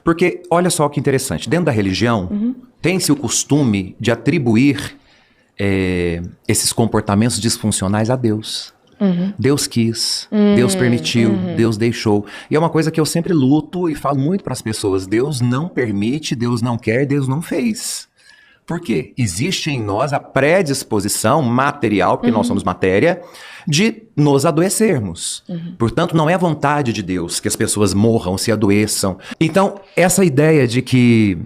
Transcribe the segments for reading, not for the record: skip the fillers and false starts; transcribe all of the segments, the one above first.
Porque, olha só que interessante, dentro da religião, tem-se o costume de atribuir esses comportamentos disfuncionais a Deus. Deus quis, Deus permitiu, Deus deixou. E é uma coisa que eu sempre luto e falo muito para as pessoas. Deus não permite, Deus não quer, Deus não fez. Por quê? Existe em nós a predisposição material, porque nós somos matéria, de nos adoecermos. Portanto, não é a vontade de Deus que as pessoas morram, se adoeçam. Então, essa ideia de que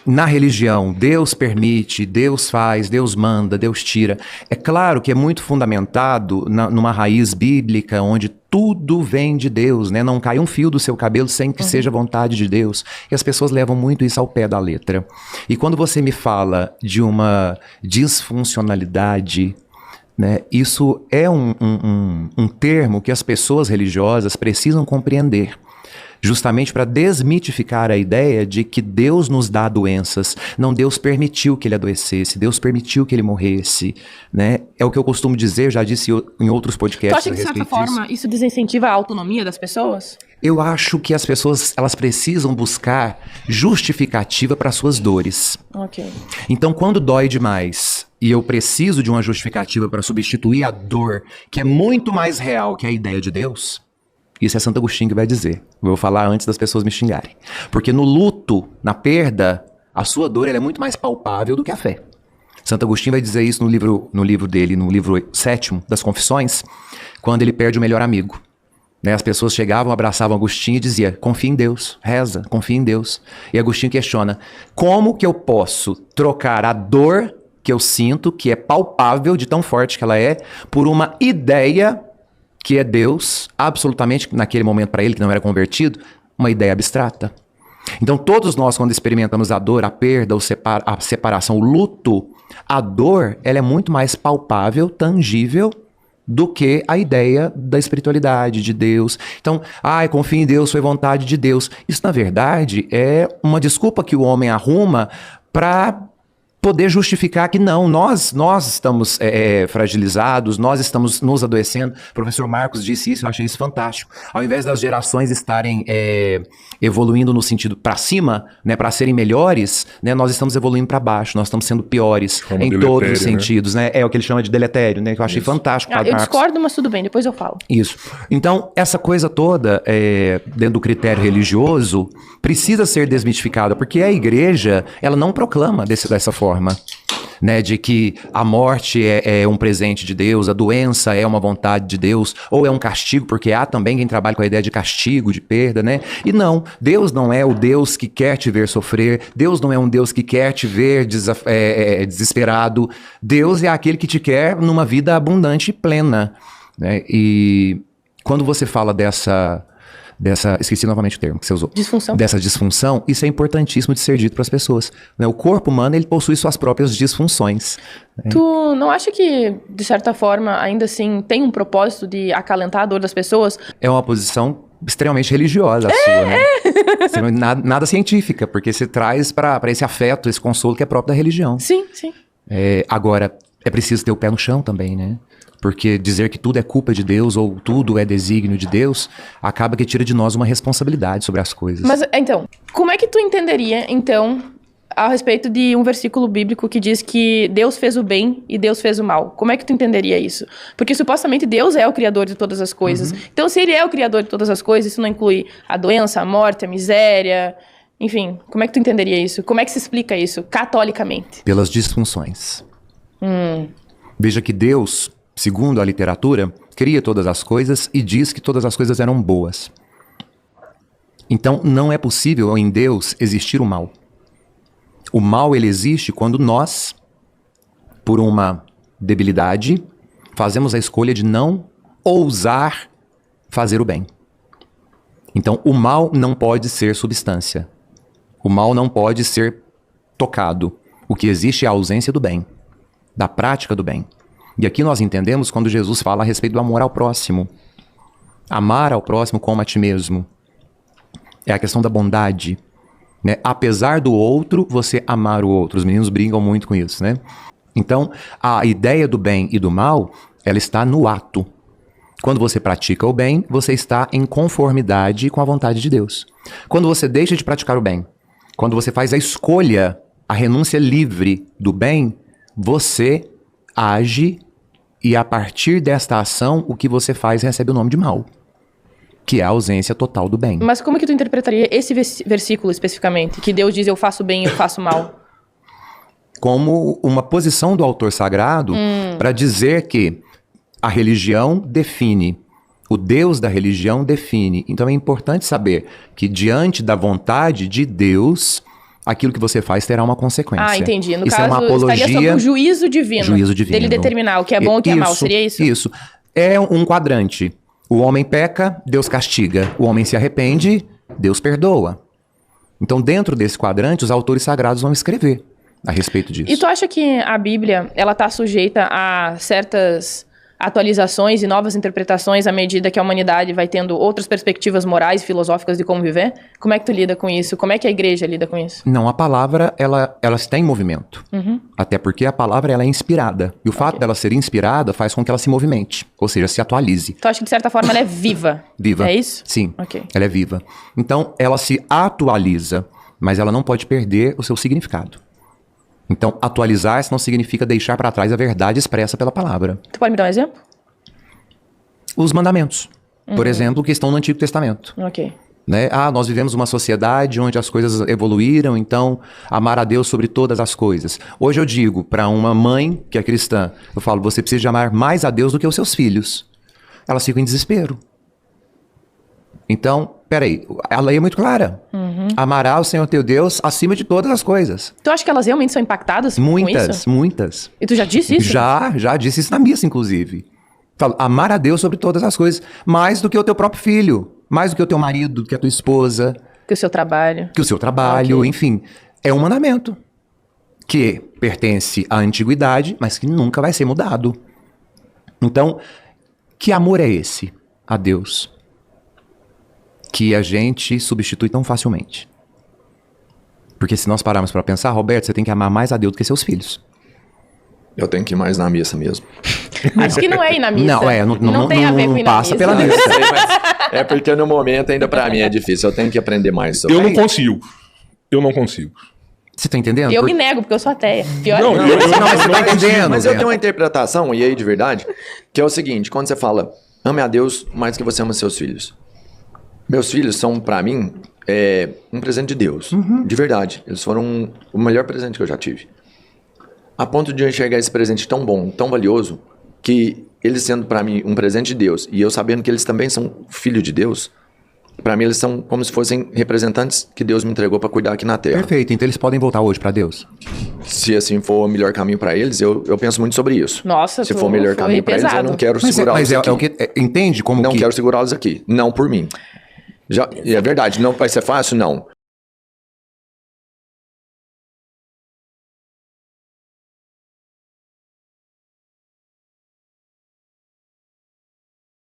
na religião, Deus permite, Deus faz, Deus manda, Deus tira. É claro que é muito fundamentado numa raiz bíblica, onde tudo vem de Deus, né? Não cai um fio do seu cabelo sem que seja vontade de Deus. E as pessoas levam muito isso ao pé da letra. E quando você me fala de uma disfuncionalidade, né? Isso é um termo que as pessoas religiosas precisam compreender. Justamente para desmitificar a ideia de que Deus nos dá doenças. Não, Deus permitiu que ele adoecesse, Deus permitiu que ele morresse, né? É o que eu costumo dizer, já disse em outros podcasts. Tu acha que, de certa forma, isso desincentiva a autonomia das pessoas? Eu acho que as pessoas, elas precisam buscar justificativa para suas dores. Ok. Então, quando dói demais e eu preciso de uma justificativa para substituir a dor, que é muito mais real que a ideia de Deus... Isso é Santo Agostinho que vai dizer. Vou falar antes das pessoas me xingarem. Porque no luto, na perda, a sua dor ela é muito mais palpável do que a fé. Santo Agostinho vai dizer isso no livro dele, no livro 7º das Confissões, quando ele perde o melhor amigo. Né, as pessoas chegavam, abraçavam Agostinho e diziam, confia em Deus, reza, confia em Deus. E Agostinho questiona, como que eu posso trocar a dor que eu sinto, que é palpável, de tão forte que ela é, por uma ideia... que é Deus, absolutamente, naquele momento para ele, que não era convertido, uma ideia abstrata. Então todos nós, quando experimentamos a dor, a perda, a separação, o luto, a dor, ela é muito mais palpável, tangível, do que a ideia da espiritualidade, de Deus. Então, confia em Deus, foi vontade de Deus. Isso, na verdade, é uma desculpa que o homem arruma para... poder justificar que não, nós estamos fragilizados, nós estamos nos adoecendo. O professor Marcos disse isso, eu achei isso fantástico. Ao invés das gerações estarem evoluindo no sentido para cima, né, para serem melhores, né, nós estamos evoluindo para baixo, nós estamos sendo piores em todos os sentidos. Né? É o que ele chama de deletério, né, que eu achei fantástico. Eu discordo, mas tudo bem, depois eu falo. Isso. Então, essa coisa toda, dentro do critério religioso, precisa ser desmitificada, porque a igreja, ela não proclama dessa forma. Né, de que a morte é um presente de Deus, a doença é uma vontade de Deus, ou é um castigo, porque há também quem trabalha com a ideia de castigo, de perda, né? E não, Deus não é o Deus que quer te ver sofrer, Deus não é um Deus que quer te ver desesperado, Deus é aquele que te quer numa vida abundante e plena, né? E quando você fala esqueci novamente o termo que você usou. Disfunção. Dessa disfunção, isso é importantíssimo de ser dito para as pessoas. Né? O corpo humano, ele possui suas próprias disfunções. Né? Tu não acha que, de certa forma, ainda assim, tem um propósito de acalentar a dor das pessoas? É uma posição extremamente religiosa a sua, né? Nada científica, porque você traz para esse afeto, esse consolo que é próprio da religião. Sim, sim. Agora, é preciso ter o pé no chão também, né? Porque dizer que tudo é culpa de Deus ou tudo é desígnio de Deus, acaba que tira de nós uma responsabilidade sobre as coisas. Mas, então, como é que tu entenderia, então, a respeito de um versículo bíblico que diz que Deus fez o bem e Deus fez o mal? Como é que tu entenderia isso? Porque, supostamente, Deus é o criador de todas as coisas. Então, se ele é o criador de todas as coisas, isso não inclui a doença, a morte, a miséria... Enfim, como é que tu entenderia isso? Como é que se explica isso, catolicamente? Pelas disfunções. Veja que Deus... segundo a literatura, cria todas as coisas e diz que todas as coisas eram boas. Então, não é possível em Deus existir o mal. O mal, ele existe quando nós, por uma debilidade, fazemos a escolha de não ousar fazer o bem. Então, o mal não pode ser substância. O mal não pode ser tocado. O que existe é a ausência do bem, da prática do bem. E aqui nós entendemos quando Jesus fala a respeito do amor ao próximo. Amar ao próximo como a ti mesmo. É a questão da bondade. Né? Apesar do outro, você amar o outro. Os meninos brincam muito com isso, né? Então, a ideia do bem e do mal, ela está no ato. Quando você pratica o bem, você está em conformidade com a vontade de Deus. Quando você deixa de praticar o bem, quando você faz a escolha, a renúncia livre do bem, você age e a partir desta ação, o que você faz recebe o nome de mal, que é a ausência total do bem. Mas como que tu interpretaria esse versículo especificamente? Que Deus diz, eu faço bem, eu faço mal. Como uma posição do autor sagrado para dizer que a religião define, o Deus da religião define. Então é importante saber que diante da vontade de Deus, aquilo que você faz terá uma consequência. Ah, entendi. No isso caso, é uma apologia, estaria sob o juízo divino. Juízo divino. Dele determinar o que é bom e o que é mal. Seria isso? Isso. É um quadrante. O homem peca, Deus castiga. O homem se arrepende, Deus perdoa. Então, dentro desse quadrante, os autores sagrados vão escrever a respeito disso. E tu acha que a Bíblia, ela tá sujeita a certas atualizações e novas interpretações à medida que a humanidade vai tendo outras perspectivas morais e filosóficas de como viver? Como é que tu lida com isso? Como é que a igreja lida com isso? Não, a palavra, ela está em movimento. Até porque a palavra, ela é inspirada. E o fato dela ser inspirada faz com que ela se movimente. Ou seja, se atualize. Tu acha que, de certa forma, ela é viva? Viva. É isso? Sim, Ok. ela é viva. Então, ela se atualiza, mas ela não pode perder o seu significado. Então, atualizar-se não significa deixar para trás a verdade expressa pela palavra. Tu pode me dar um exemplo? Os mandamentos, por exemplo, que estão no Antigo Testamento. Ok. Né? Nós vivemos uma sociedade onde as coisas evoluíram, então amar a Deus sobre todas as coisas. Hoje eu digo para uma mãe que é cristã, eu falo, você precisa de amar mais a Deus do que os seus filhos. Elas ficam em desespero. Então, peraí, a lei é muito clara. Amará o Senhor teu Deus acima de todas as coisas. Tu acha que elas realmente são impactadas com isso? Muitas. E tu já disse isso? Já disse isso na missa, inclusive. Falo, amar a Deus sobre todas as coisas, mais do que o teu próprio filho, mais do que o teu marido, do que a tua esposa. Que o seu trabalho. Que o seu trabalho, Ok. enfim. É um mandamento que pertence à antiguidade, mas que nunca vai ser mudado. Então, que amor é esse a Deus que a gente substitui tão facilmente? Porque se nós pararmos para pensar, Roberto, você tem que amar mais a Deus do que seus filhos. Eu tenho que ir mais na missa mesmo. Acho que não é ir na missa. Não tem a ver com ir na passa missa. pela Eu missa. sei, mas é porque no momento ainda pra mim é difícil. Eu tenho que aprender mais sobre Eu não consigo. Eu não consigo. Você tá entendendo? Eu me nego, porque eu sou ateia. Pior Não, ainda. Não, mas você tá entendendo. Mas eu Zé. tenho uma interpretação, e aí de verdade, que é o seguinte: quando você fala, ame a Deus mais que você ama seus filhos. Meus filhos são, pra mim, um presente de Deus. De verdade. Eles foram o melhor presente que eu já tive. A ponto de eu enxergar esse presente tão bom, tão valioso, que eles sendo pra mim um presente de Deus, e eu sabendo que eles também são filhos de Deus, pra mim eles são como se fossem representantes que Deus me entregou pra cuidar aqui na Terra. Perfeito, então eles podem voltar hoje pra Deus. Se assim for o melhor caminho pra eles, eu penso muito sobre isso. Nossa, Se tu for o melhor foi caminho pra eles, eu pesado. não quero Mas segurá-los aqui. é o que entende como Não que quero segurá-los aqui. Não por mim. E é verdade, não vai ser fácil? Não.